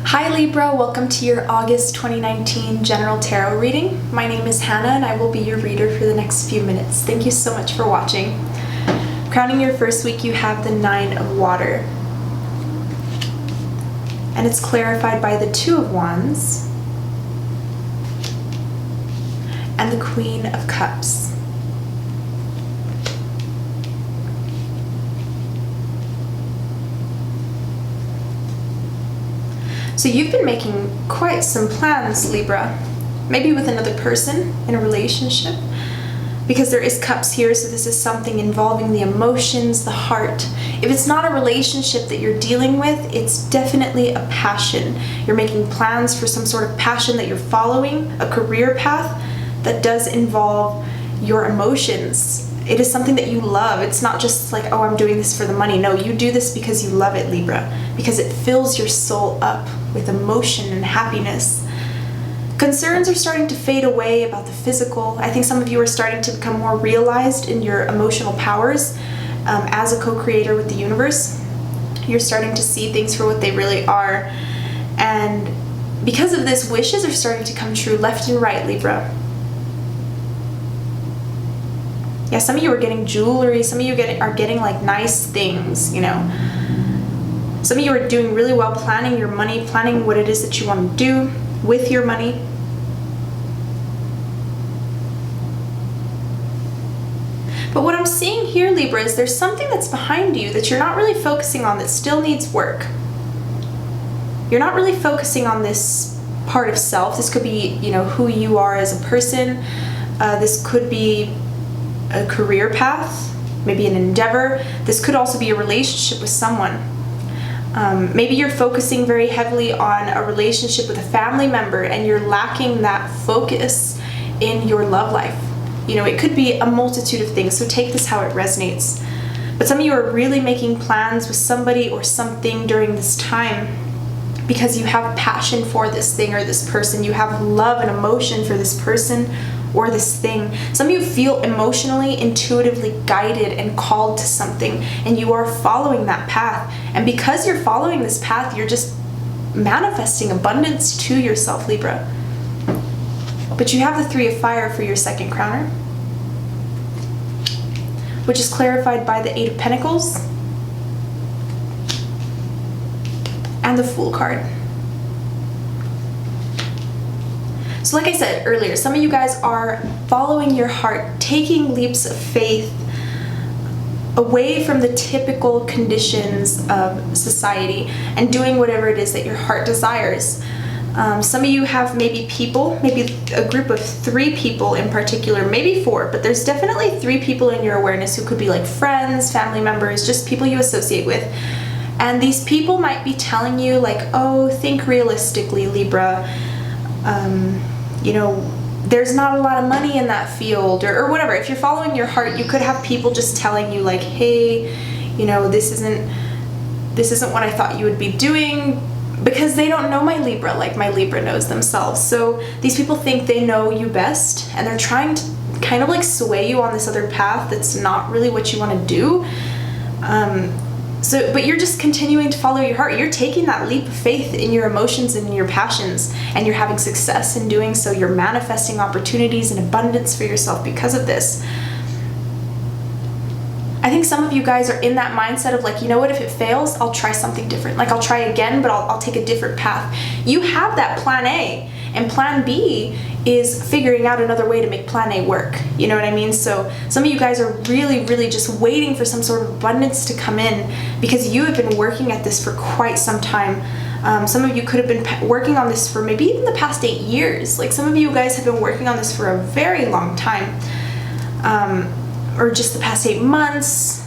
Hi Libra, welcome to your August 2019 General Tarot reading. My name is Hannah and I will be your reader for the next few minutes. Thank you so much for watching. Crowning your first week, you have the Nine of Water. And it's clarified by the Two of Wands and the Queen of Cups. So you've been making quite some plans, Libra, maybe with another person in a relationship, because there is cups here, so this is something involving the emotions, the heart. If it's not a relationship that you're dealing with, it's definitely a passion. You're making plans for some sort of passion that you're following, a career path that does involve your emotions. It is something that you love. It's not just like, oh, I'm doing this for the money. No, you do this because you love it, Libra, because it fills your soul up with emotion and happiness. Concerns are starting to fade away about the physical. I think some of you are starting to become more realized in your emotional powers as a co-creator with the universe. You're starting to see things for what they really are. And because of this, wishes are starting to come true left and right, Libra. Yeah, some of you are getting jewelry, some of you are getting like nice things, you know. Some of you are doing really well planning your money, planning what it is that you want to do with your money. But what I'm seeing here, Libra, is there's something that's behind you that you're not really focusing on that still needs work. You're not really focusing on this part of self. This could be, you know, who you are as a person. This could be a career path, maybe an endeavor. This could also be a relationship with someone. Maybe you're focusing very heavily on a relationship with a family member and you're lacking that focus in your love life. You know, it could be a multitude of things, so take this how it resonates. But some of you are really making plans with somebody or something during this time because you have passion for this thing or this person. You have love and emotion for this person or this thing. Some of you feel emotionally, intuitively guided and called to something, and you are following that path. And because you're following this path, you're just manifesting abundance to yourself, Libra. But you have the Three of Fire for your second crowner, which is clarified by the Eight of Pentacles and the Fool card. So like I said earlier, some of you guys are following your heart, taking leaps of faith away from the typical conditions of society and doing whatever it is that your heart desires. Some of you have maybe people, maybe a group of 3 people in particular, maybe 4, but there's definitely 3 people in your awareness who could be like friends, family members, just people you associate with. And these people might be telling you like, oh, think realistically, Libra. You know, there's not a lot of money in that field or whatever. If you're following your heart, you could have people just telling you like, hey, you know, this isn't what I thought you would be doing, because they don't know my Libra like my Libra knows themselves. So these people think they know you best and they're trying to kind of like sway you on this other path that's not really what you want to do. But you're just continuing to follow your heart. You're taking that leap of faith in your emotions and in your passions, and you're having success in doing so. You're manifesting opportunities and abundance for yourself because of this. I think some of you guys are in that mindset of like, you know what, if it fails, I'll try something different. Like I'll try again, but I'll take a different path. You have that plan A, and plan B is figuring out another way to make plan A work. You know what I mean? So some of you guys are really, really just waiting for some sort of abundance to come in because you have been working at this for quite some time. Some of you could have been working on this for maybe even the past 8 years. Like some of you guys have been working on this for a very long time, or just the past 8 months.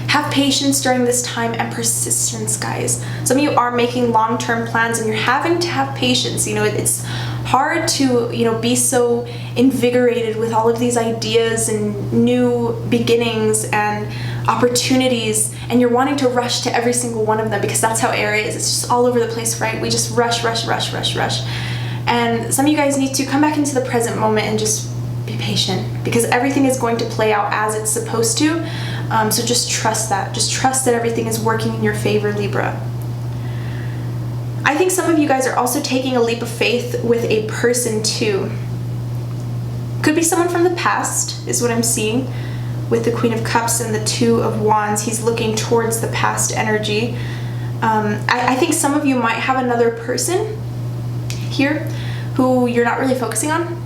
Have patience during this time and persistence, guys. Some of you are making long-term plans and you're having to have patience. You know, it's hard to, you know, be so invigorated with all of these ideas and new beginnings and opportunities, and you're wanting to rush to every single one of them because that's how air is. It's just all over the place, right? We just rush. And some of you guys need to come back into the present moment and just be patient, because everything is going to play out as it's supposed to. So just trust that. Just trust that everything is working in your favor, Libra. I think some of you guys are also taking a leap of faith with a person too. Could be someone from the past, is what I'm seeing. With the Queen of Cups and the Two of Wands, he's looking towards the past energy. I think some of you might have another person here who you're not really focusing on.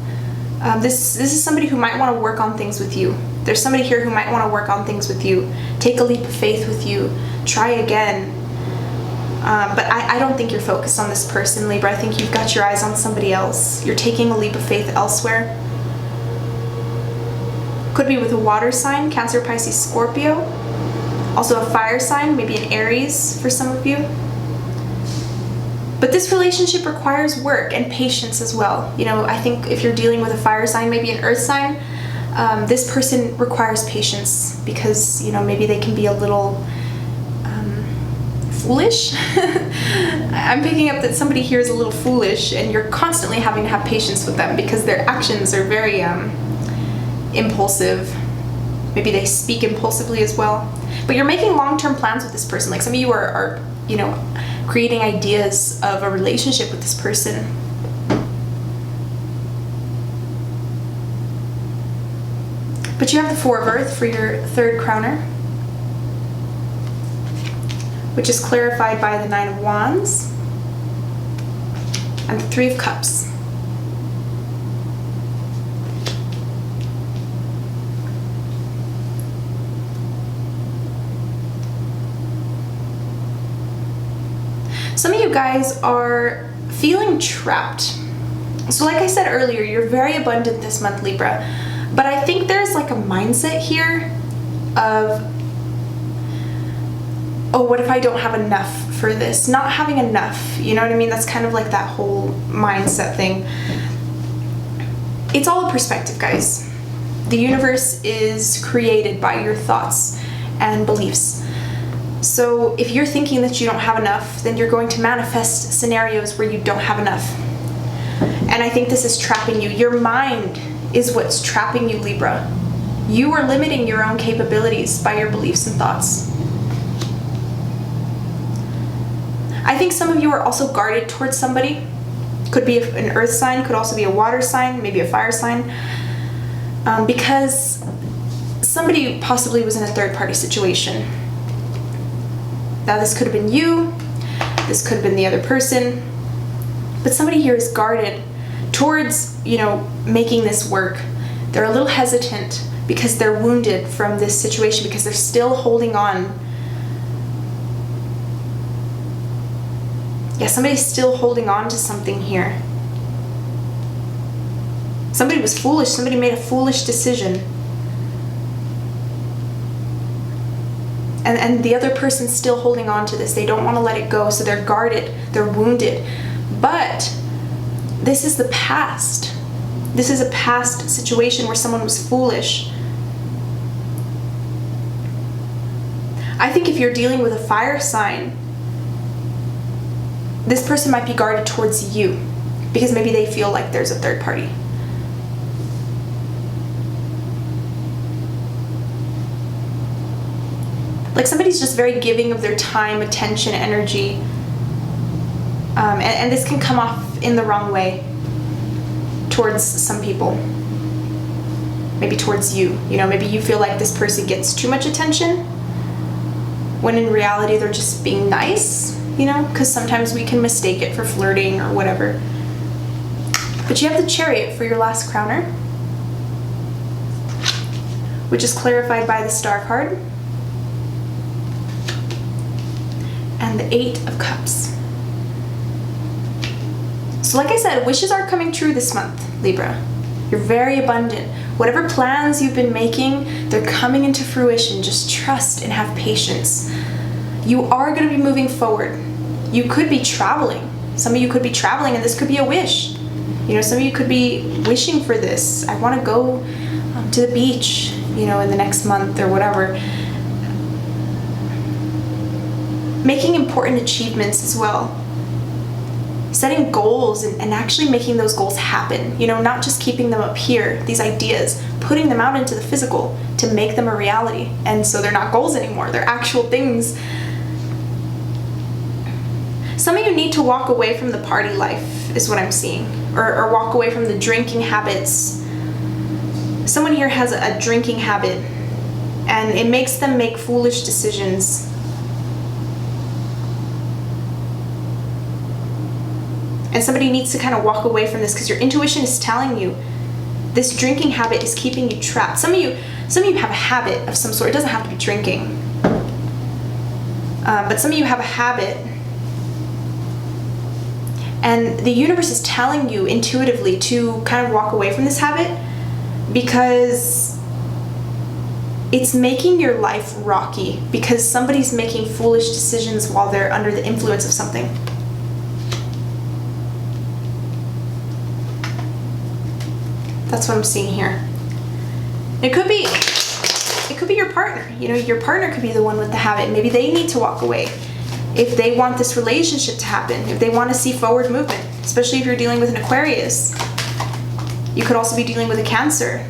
This is somebody who might want to work on things with you. There's somebody here who might want to work on things with you, take a leap of faith with you, try again. But I don't think you're focused on this person, Libra. I think you've got your eyes on somebody else. You're taking a leap of faith elsewhere. Could be with a water sign, Cancer, Pisces, Scorpio. Also a fire sign, maybe an Aries for some of you. But this relationship requires work and patience as well. You know, I think if you're dealing with a fire sign, maybe an earth sign, this person requires patience because, you know, maybe they can be a little foolish. I'm picking up that somebody here is a little foolish and you're constantly having to have patience with them because their actions are very impulsive. Maybe they speak impulsively as well. But you're making long-term plans with this person. Like some of you are you know, creating ideas of a relationship with this person. But you have the Four of Earth for your third crowner, which is clarified by the Nine of Wands and the Three of Cups. Some of you guys are feeling trapped. So like I said earlier, you're very abundant this month, Libra. But I think there's like a mindset here of, oh, what if I don't have enough for this? Not having enough, you know what I mean? That's kind of like that whole mindset thing. It's all a perspective, guys. The universe is created by your thoughts and beliefs. So if you're thinking that you don't have enough, then you're going to manifest scenarios where you don't have enough. And I think this is trapping you. Your mind is what's trapping you, Libra. You are limiting your own capabilities by your beliefs and thoughts. I think some of you are also guarded towards somebody. Could be an earth sign, could also be a water sign, maybe a fire sign. Because somebody possibly was in a third-party situation. Now this could have been you, this could have been the other person, but somebody here is guarded towards, you know, making this work. They're a little hesitant because they're wounded from this situation, because they're still holding on. Yeah, somebody's still holding on to something here. Somebody was foolish, somebody made a foolish decision. And the other person's still holding on to this. They don't want to let it go, so they're guarded, they're wounded. But this is the past. This is a past situation where someone was foolish. I think if you're dealing with a fire sign, this person might be guarded towards you because maybe they feel like there's a third party. Like somebody's just very giving of their time, attention, energy. And this can come off in the wrong way towards some people. Maybe towards you. You know, maybe you feel like this person gets too much attention when in reality they're just being nice, you know, because sometimes we can mistake it for flirting or whatever. But you have the Chariot for your last crowner, which is clarified by the Star card. And the Eight of Cups. So like I said, wishes are coming true this month, Libra. You're very abundant. Whatever plans you've been making, they're coming into fruition. Just trust and have patience. You are going to be moving forward. You could be traveling. Some of you could be traveling and this could be a wish. You know, some of you could be wishing for this. I want to go to the beach, you know, in the next month or whatever. Making important achievements as well. setting goals and actually making those goals happen, you know, not just keeping them up here, these ideas, putting them out into the physical to make them a reality. And so they're not goals anymore, they're actual things. Some of you need to walk away from the party life, is what I'm seeing, or walk away from the drinking habits. Someone here has a drinking habit, and it makes them make foolish decisions. And somebody needs to kind of walk away from this, because your intuition is telling you this drinking habit is keeping you trapped. Some of you have a habit of some sort. It doesn't have to be drinking. But some of you have a habit, and the universe is telling you intuitively to kind of walk away from this habit, because it's making your life rocky, because somebody's making foolish decisions while they're under the influence of something. That's what I'm seeing here. It could be your partner. You know, your partner could be the one with the habit. Maybe they need to walk away if they want this relationship to happen, if they want to see forward movement, especially if you're dealing with an Aquarius. You could also be dealing with a Cancer.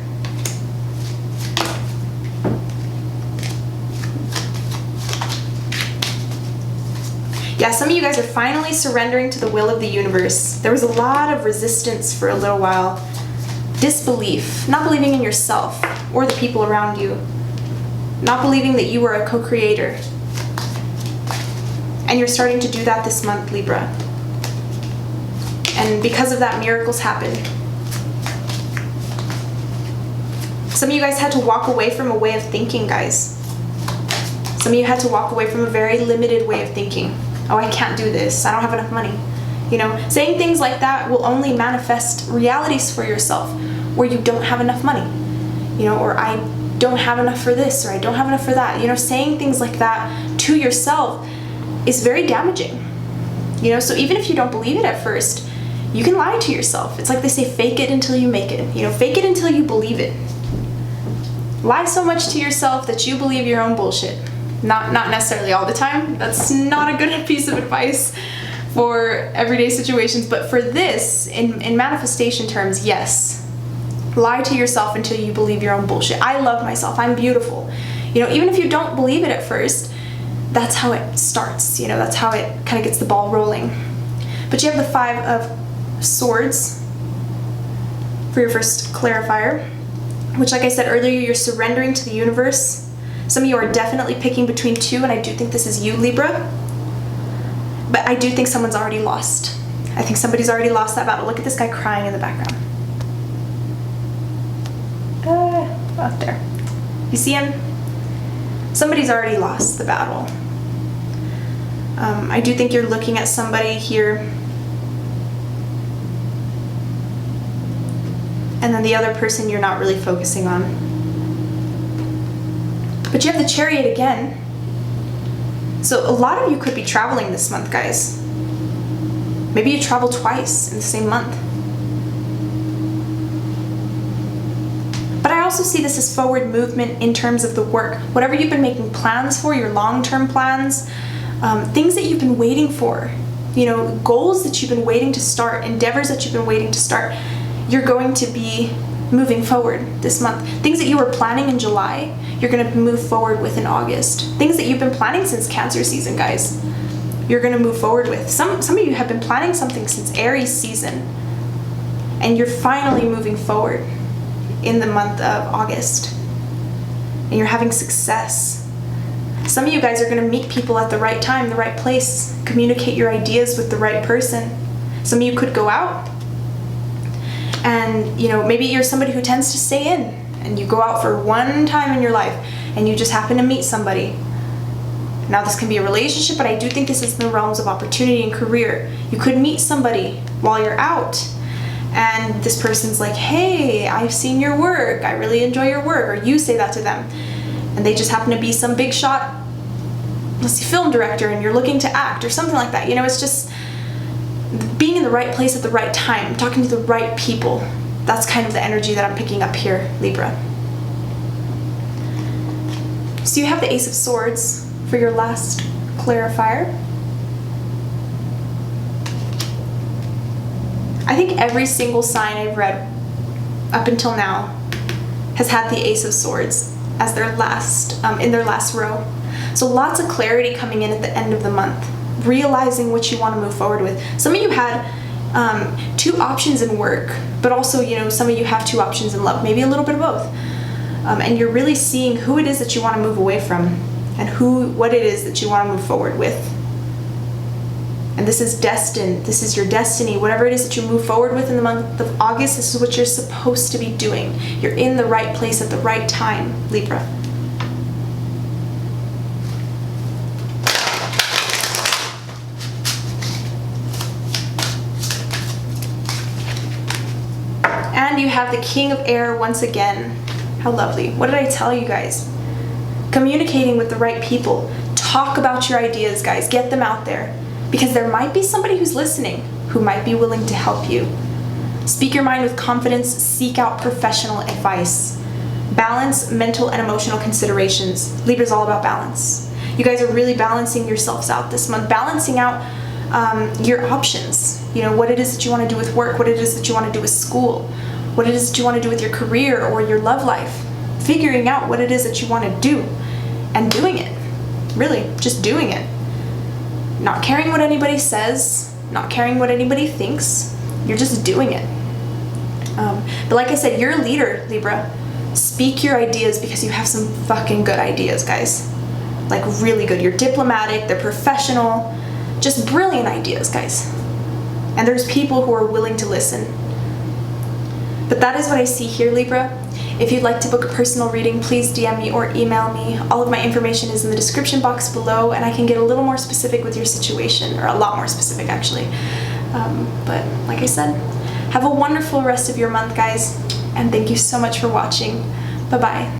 Yeah, some of you guys are finally surrendering to the will of the universe. There was a lot of resistance for a little while. Disbelief, not believing in yourself or the people around you, not believing that you are a co-creator. And you're starting to do that this month, Libra. And because of that, miracles happen. Some of you guys had to walk away from a way of thinking, guys. Some of you had to walk away from a very limited way of thinking. Oh, I can't do this. I don't have enough money. You know, saying things like that will only manifest realities for yourself where you don't have enough money. You know, or I don't have enough for this, or I don't have enough for that. You know, saying things like that to yourself is very damaging. You know, so even if you don't believe it at first, you can lie to yourself. It's like they say, fake it until you make it. You know, fake it until you believe it. Lie so much to yourself that you believe your own bullshit. Not necessarily all the time. That's not a good piece of advice for everyday situations, but for this, in manifestation terms, yes. Lie to yourself until you believe your own bullshit. I love myself. I'm beautiful. You know, even if you don't believe it at first, that's how it starts. You know, that's how it kind of gets the ball rolling. But you have the 5 of Swords for your first clarifier, which, like I said earlier, you're surrendering to the universe. Some of you are definitely picking between 2, and I do think this is you, Libra. But I do think someone's already lost. I think somebody's already lost that battle. Look at this guy crying in the background. Out there. You see him? Somebody's already lost the battle. I do think you're looking at somebody here, and then the other person you're not really focusing on. But you have the Chariot again. So a lot of you could be traveling this month, guys. Maybe you travel twice in the same month. But I also see this as forward movement in terms of the work. Whatever you've been making plans for, your long-term plans, things that you've been waiting for, you know, goals that you've been waiting to start, endeavors that you've been waiting to start, you're going to be moving forward this month. Things that you were planning in July, you're going to move forward with in August. Things that you've been planning since Cancer season, guys, you're going to move forward with. Some of you have been planning something since Aries season, and you're finally moving forward in the month of August, and you're having success. Some of you guys are going to meet people at the right time, the right place, communicate your ideas with the right person. Some of you could go out, and you know, maybe you're somebody who tends to stay in, and you go out for one time in your life and you just happen to meet somebody. Now this can be a relationship, but I do think this is in the realms of opportunity and career. You could meet somebody while you're out, and this person's like, hey, I've seen your work, I really enjoy your work, or you say that to them, and they just happen to be some big shot, let's see, film director, and you're looking to act or something like that. You know, it's just being in the right place at the right time, talking to the right people. That's kind of the energy that I'm picking up here, Libra. So you have the Ace of Swords for your last clarifier. I think every single sign I've read up until now has had the Ace of Swords as their last, in their last row. So lots of clarity coming in at the end of the month, realizing what you want to move forward with. Some of you had two options in work, but also, you know, some of you have two options in love, maybe a little bit of both. And you're really seeing who it is that you want to move away from and what it is that you want to move forward with. And this is destined. This is your destiny. Whatever it is that you move forward with in the month of August, this is what you're supposed to be doing. You're in the right place at the right time, Libra. And you have the King of Air once again. How lovely. What did I tell you guys? Communicating with the right people. Talk about your ideas, guys. Get them out there. Because there might be somebody who's listening who might be willing to help you. Speak your mind with confidence. Seek out professional advice. Balance mental and emotional considerations. Libra's all about balance. You guys are really balancing yourselves out this month. Balancing out your options. You know, what it is that you want to do with work. What it is that you want to do with school. What it is that you want to do with your career or your love life. Figuring out what it is that you want to do and doing it. Really, just doing it. Not caring what anybody says, not caring what anybody thinks. You're just doing it. But like I said, you're a leader, Libra. Speak your ideas because you have some fucking good ideas, guys. Like really good. You're diplomatic, they're professional, just brilliant ideas, guys. And there's people who are willing to listen. But that is what I see here, Libra. If you'd like to book a personal reading, please DM me or email me. All of my information is in the description box below, and I can get a little more specific with your situation, or a lot more specific actually. But like I said, have a wonderful rest of your month, guys, and thank you so much for watching. Bye-bye.